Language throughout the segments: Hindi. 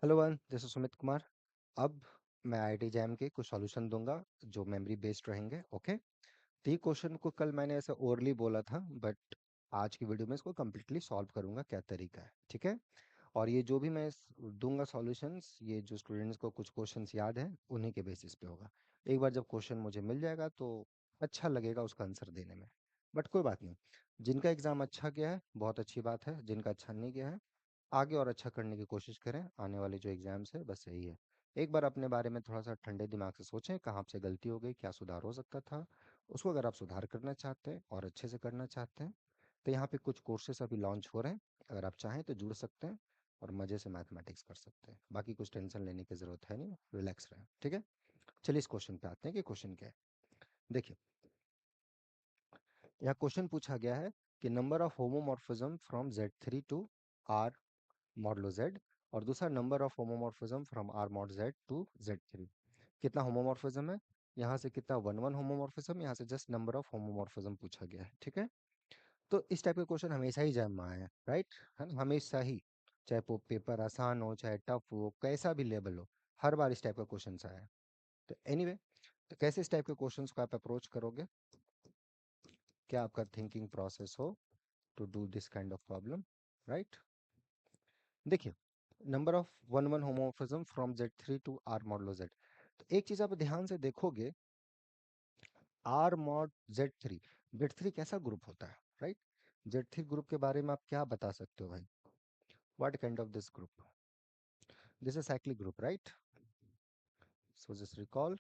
Hello one, this is Sumit Kumar. अब मैं आईआईटी जैम के कुछ सॉल्यूशन दूंगा जो मेमोरी बेस्ड रहेंगे। ओके, तो ये क्वेश्चन को कल मैंने ऐसे ओरली बोला था, बट आज की वीडियो में इसको कम्प्लीटली सॉल्व करूंगा क्या तरीका है। ठीक है, और ये जो भी मैं दूंगा सॉल्यूशंस, ये जो स्टूडेंट्स को कुछ क्वेश्चंस याद है उन्हीं के बेसिस पे होगा। एक बार जब क्वेश्चन मुझे मिल जाएगा तो अच्छा लगेगा उसका आंसर देने में। बट कोई बात नहीं, जिनका एग्ज़ाम अच्छा गया है बहुत अच्छी बात है, जिनका अच्छा नहीं गया है आगे और अच्छा करने की कोशिश करें। आने वाले जो एग्ज़ाम्स है बस यही है, एक बार अपने बारे में थोड़ा सा ठंडे दिमाग से सोचें कहाँ से गलती हो गई, क्या सुधार हो सकता था। उसको अगर आप सुधार करना चाहते हैं और अच्छे से करना चाहते हैं तो यहाँ पे कुछ कोर्सेस अभी लॉन्च हो रहे हैं, अगर आप चाहें तो जुड़ सकते हैं और मज़े से मैथमेटिक्स कर सकते हैं। बाकी कुछ टेंशन लेने की ज़रूरत है नहीं, रिलैक्स रहें। ठीक है, चलिए इस क्वेश्चन पे आते हैं कि क्वेश्चन क्या है। देखिए, यहाँ क्वेश्चन पूछा गया है कि number of homomorphism from Z3 to R modulo Z, और दूसरा number of homomorphism from R mod Z to Z3। कितना होमोमॉर्फिज्म है, यहाँ से कितना वन वन होमोमॉर्फिज्म, यहाँ से जस्ट नंबर ऑफ होमोमॉर्फिज्म पूछा गया है। ठीक है, तो इस टाइप के क्वेश्चन हमेशा ही जैम में आए हैं, राइट, है ना, हमेशा ही। चाहे वो पेपर आसान हो चाहे टफ हो, कैसा भी लेवल हो, हर बार इस टाइप का क्वेश्चन आया है। तो एनीवे, तो कैसे इस टाइप के क्वेश्चंस को आप अप्रोच करोगे, क्या आपका थिंकिंग प्रोसेस हो to do this kind of problem, right. देखिए, number of one one homomorphism from Z3 to R modulo Z, तो एक चीज आप ध्यान से देखोगे, R मॉड Z3, Z3 कैसा ग्रुप होता है, राइट। Z3 ग्रुप के बारे में आप क्या बता सकते हो भाई, what kind of this group, this is cyclic group, right. So just recall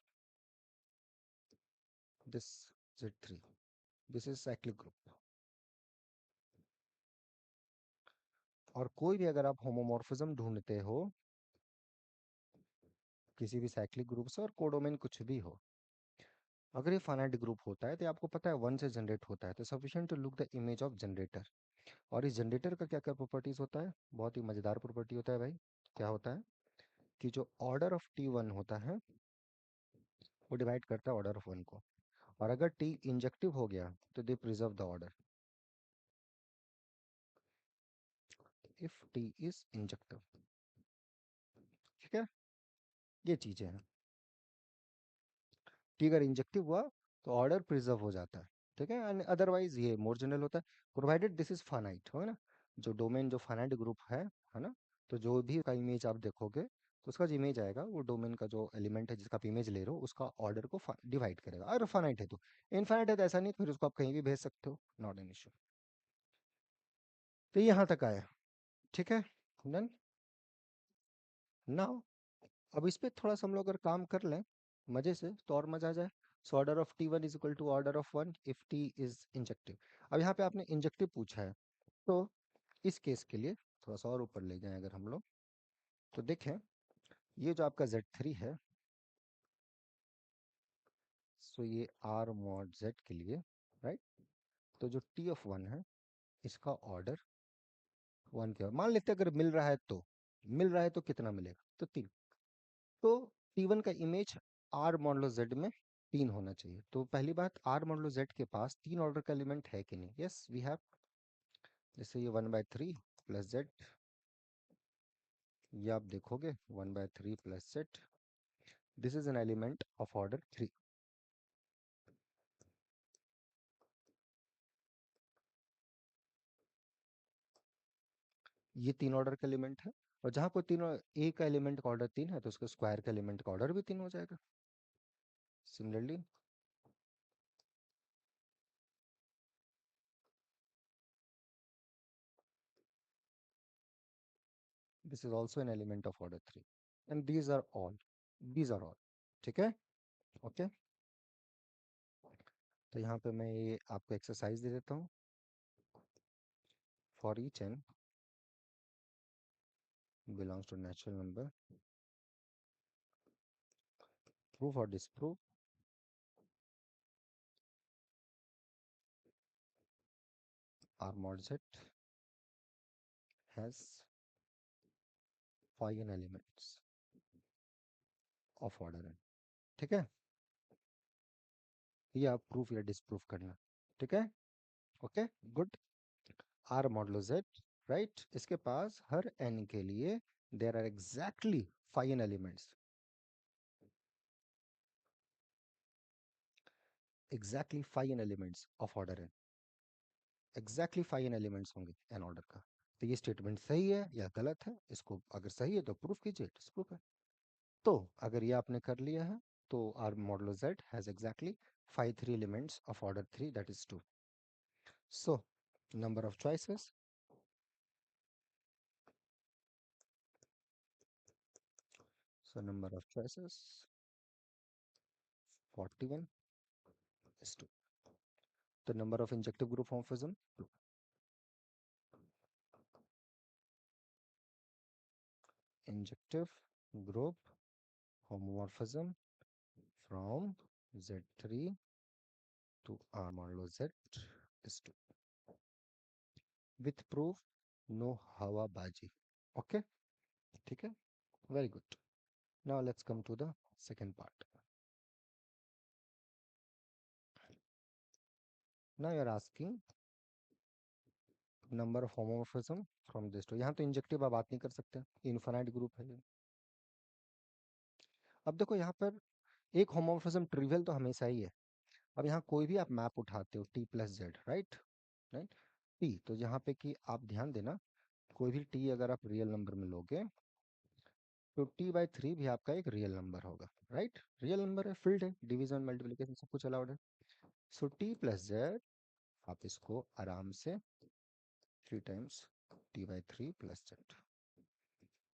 this Z3, this is cyclic group. और कोई भी अगर आप होमोमॉर्फिज्म ढूंढते हो किसी भी साइक्लिक ग्रुप से, और कोडोमेन कुछ भी हो, अगर ये फाइनाइट ग्रुप होता है तो आपको पता है वन से जनरेट होता है, तो sufficient to look the image of generator. और इस जनरेटर का क्या क्या प्रॉपर्टीज होता है, बहुत ही मजेदार प्रॉपर्टी होता है भाई। क्या होता है कि जो ऑर्डर ऑफ T1 होता है वो डिवाइड करता है ऑर्डर ऑफ वन को, और अगर T इंजेक्टिव हो गया तो they preserve the order, if T is injective. ठीक है, ये चीजें हैं। T अगर इंजेक्टिव हुआ तो ऑर्डर प्रिजर्व हो जाता है। ठीक है, एंड अदरवाइज ये मोर जनरल होता है, प्रोवाइडेड दिस इज फाइनाइट, हो ना। जो डोमेन जो फाइनाइट ग्रुप है ना, तो जो भी का इमेज आप देखोगे तो उसका जो इमेज आएगा वो डोमेन का जो एलिमेंट है जिसका आप इमेज ले रहे हो उसका ऑर्डर को डिवाइड करेगा। अगर फाइनाइट है तो, इनफाइनाइट है तो ऐसा नहीं, फिर उसको आप कहीं भी भेज सकते हो, नॉट एन इशू। तो यहाँ तक आया, ठीक है, डन। नाउ अब इस पे थोड़ा सा हम लोग अगर काम कर लें मजे से तो और मजा आ जाए। So order of T1 is equal to order of one if T is injective. अब यहाँ पे आपने इंजेक्टिव पूछा है, तो इस केस के लिए थोड़ा सा और ऊपर ले जाएं अगर हम लोग, तो देखें ये जो आपका Z3 है, सो ये R मॉड Z के लिए, राइट, तो जो T ऑफ वन है इसका ऑर्डर वन के, मान लेते हैं अगर मिल रहा है तो, मिल रहा है तो कितना मिलेगा, तो तीन। तो T1 का इमेज R मॉडलो Z में तीन होना चाहिए। तो पहली बात, R मॉडलो Z के पास तीन ऑर्डर का एलिमेंट है कि नहीं, यस वी हैव। जैसे ये 1/3 प्लस Z, ये आप देखोगे 1/3 plus Z, this is an element of order 3। ये तीन ऑर्डर का एलिमेंट है, और जहाँ कोई तीनों, ए का एलिमेंट का ऑर्डर तीन है तो उसके स्क्वायर का एलिमेंट का ऑर्डर भी तीन हो जाएगा। Similarly this is also an element of order 3, and these are all, ठीक है, ओके। तो यहाँ पे मैं ये आपको एक्सरसाइज दे देता हूँ, for each n belongs to natural number, prove or disprove R mod Z has 5 elements of order n। ठीक है, ये आप प्रूफ या डिसप्रूफ करना। ठीक है, okay, good. R modulo Z, right, इसके पास हर n के लिए There are exactly 5 elements. Exactly 5 elements of order n. Exactly 5 elements होंगे एन ऑर्डर का। तो ये स्टेटमेंट सही है या गलत है, इसको अगर सही है तो प्रूफ कीजिए, डिस्प्रूफ है। तो अगर ये आपने कर लिया है तो R modulo z has exactly 5 3 elements of order 3, that is 2. So number of choices, so number of choices 41 is 2. The number of injective group homomorphism, injective group homomorphism from Z3 to R modulo Z is 2. With proof, no हवाबाजी. Okay, ठीक है, very good. Now let's come to the second part. Now you are asking number of homomorphism from this to, यहाँ तो इंजेक्टिव आप बात नहीं कर सकते, इनफाइनाइट ग्रुप है ये। अब देखो यहाँ पर एक होमोमॉर्फिज्म ट्रिवियल तो हमेशा ही है। अब यहाँ कोई भी आप मैप उठाते हो T plus Z, right right, T, तो यहाँ पे कि आप ध्यान देना, कोई भी टी अगर आप रियल नंबर में लोगे तो t/3 भी आपका एक रियल नंबर होगा, राइट, रियल नंबर है, फील्ड है, डिवीजन मल्टीप्लिकेशन सब कुछ अलाउड है। सो टी प्लस जेड आप इसको आराम से 3 टाइम्स t/3 प्लस जेड,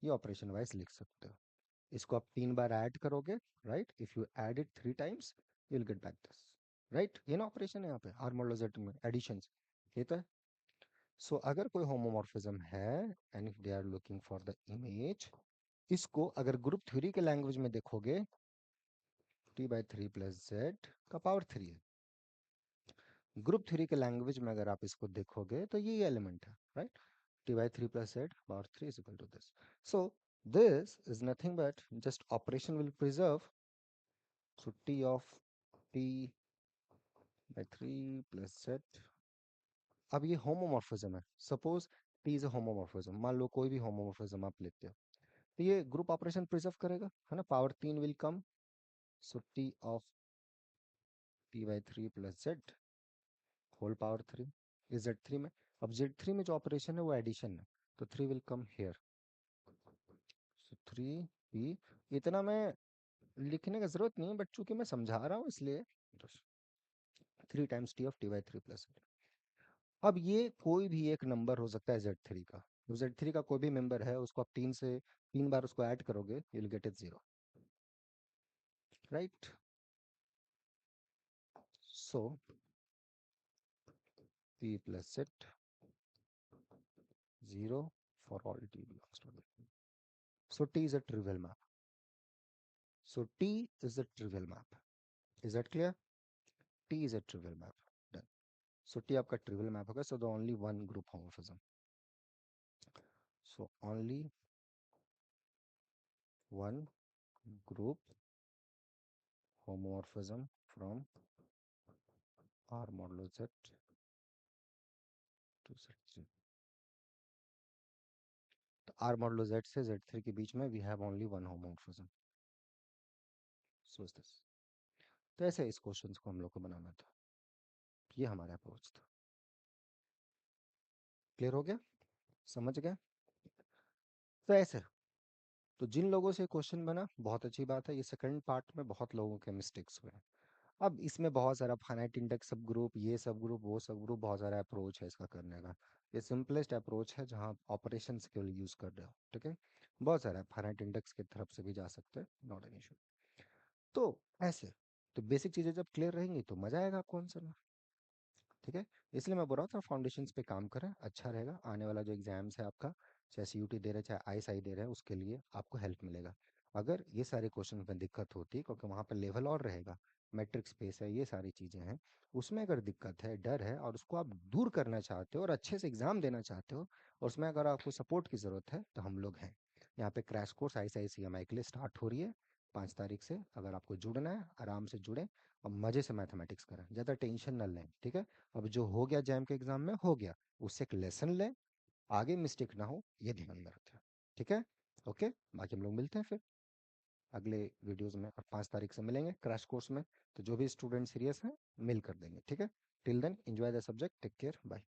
ये ऑपरेशन वाइज लिख सकते हो। इसको आप 3 बार ऐड करोगे, right, if you add it 3 times you will get back this, right, ये ना ऑपरेशन है यहाँ पे आर मॉडुलो जेड में एडिशन, ये तो है। सो अगर कोई होमोमॉर्फिज्म है and if they are looking for the image, इसको अगर ग्रुप थ्योरी के लैंग्वेज में देखोगे, t/3 प्लस जेड का पावर 3 है। ग्रुप थ्योरी के लैंग्वेज में अगर आप इसको देखोगे तो ये एलिमेंट है, right, t/3 plus z power 3 is equal to this. So this is nothing but just operation will preserve. So t of t/3 plus z, अब ये होमोमॉर्फिज्म है, suppose t is a homomorphism, मान लो कोई भी होमोमॉर्फिज्म आप लेते हो, तो ये ग्रुप ऑपरेशन प्रिजर्व करेगा, है ना, power 3 will come. So t of t/3 plus z whole power 3 is z3 में। अब z3 में जो ऑपरेशन है वो एडिशन है, तो 3 will come here, so 3p, इतना मैं लिखने का जरूरत नहीं है, बट चूंकि मैं समझा रहा हूँ इसलिए 3 times T of t/3 plus. अब ये कोई भी एक नंबर हो सकता है Z3 का, तो Z3 का कोई भी मेंबर है, उसको आप 3 बार उसको ऐड करोगे, you will get it 0, right. So p plus z 0 for all t belongs to Z. So t is a trivial map. So t is a trivial map. Is that clear? T is a trivial map. Done. So t आपका trivial map होगा. So the only one group homomorphism. So only one group homomorphism from R modulo Z to Z3. तो R modulo Z से Z3 के बीच में we have only one homomorphism. सोच दिस। तो ऐसे इस क्वेश्चन को हम लोग को बनाना था, ये हमारा अप्रोच था। क्लियर हो गया, समझ गए? तो ऐसे, तो जिन लोगों से क्वेश्चन बना बहुत अच्छी बात है, ये सेकंड पार्ट में बहुत लोगों के मिस्टेक्स हुए हैं। अब इसमें बहुत सारा फाइनाइट इंडेक्स सब ग्रुप, ये सब ग्रुप, वो सब ग्रुप, बहुत सारा अप्रोच है इसका करने का। ये सिंपलेस्ट अप्रोच है जहाँ ऑपरेशन के लिए यूज कर रहे हो, ठीक है। बहुत सारा फाइनाइट इंडेक्स की तरफ से भी जा सकते हैं, नॉट एन इशू। तो ऐसे, तो बेसिक चीजें जब क्लियर रहेंगी तो मजा आएगा आपको आंसर में, ठीक है। इसलिए मैं बोल रहा था फाउंडेशंस पे काम करें, अच्छा रहेगा। आने वाला जो एग्जाम्स है आपका, चाहे सीयूटी दे रहे हैं चाहे आईएसआई दे रहे हैं, उसके लिए आपको हेल्प मिलेगा। अगर ये सारे क्वेश्चन में दिक्कत होती है, क्योंकि वहाँ पर लेवल और रहेगा, मैट्रिक स्पेस है, ये सारी चीज़ें हैं, उसमें अगर दिक्कत है, डर है, और उसको आप दूर करना चाहते हो और अच्छे से एग्जाम देना चाहते हो, और उसमें अगर आपको सपोर्ट की ज़रूरत है, तो हम लोग हैं यहाँ पे। क्रैश कोर्स ICICMI के लिए स्टार्ट हो रही है 5 तारीख से। अगर आपको जुड़ना है, आराम से जुड़ें और मज़े से मैथमेटिक्स करें, ज़्यादा टेंशन न लें, ठीक है। अब जो हो गया जैम के एग्जाम में हो गया, उससे एक लेसन लें, आगे मिस्टेक ना हो, ये ध्यान में रखें, ठीक है। ओके, बाकी हम लोग मिलते हैं फिर अगले वीडियोस में, और 5 तारीख से मिलेंगे क्रैश कोर्स में। तो जो भी स्टूडेंट सीरियस हैं, मिल कर देंगे, ठीक है। Till then enjoy the subject, take care, bye.